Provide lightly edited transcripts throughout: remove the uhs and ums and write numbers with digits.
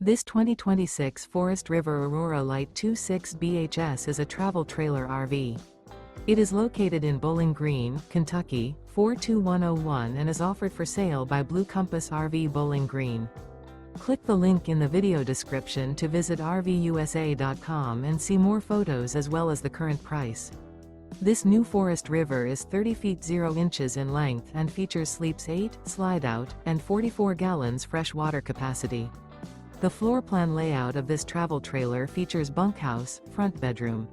This 2026 Forest River Aurora Light 26 BHS is a travel trailer RV. It is located in Bowling Green, Kentucky, 42101 and is offered for sale by Blue Compass RV Bowling Green. Click the link in the video description to visit RVUSA.com and see more photos as well as the current price. This new Forest River is 30 feet 0 inches in length and features sleeps 8, slide-out, and 44 gallons fresh water capacity. The floor plan layout of this travel trailer features bunkhouse, front bedroom.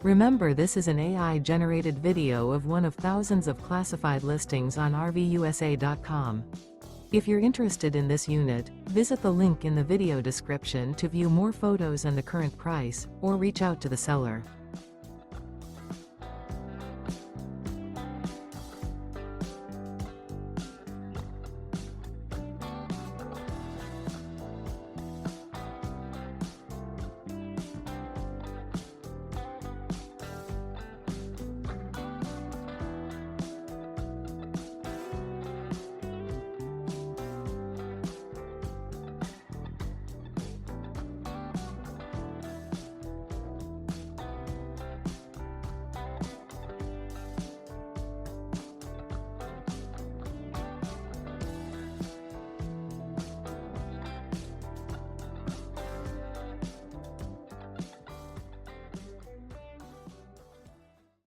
Remember, this is an AI-generated video of one of thousands of classified listings on RVUSA.com. If you're interested in this unit, visit the link in the video description to view more photos and the current price, or reach out to the seller.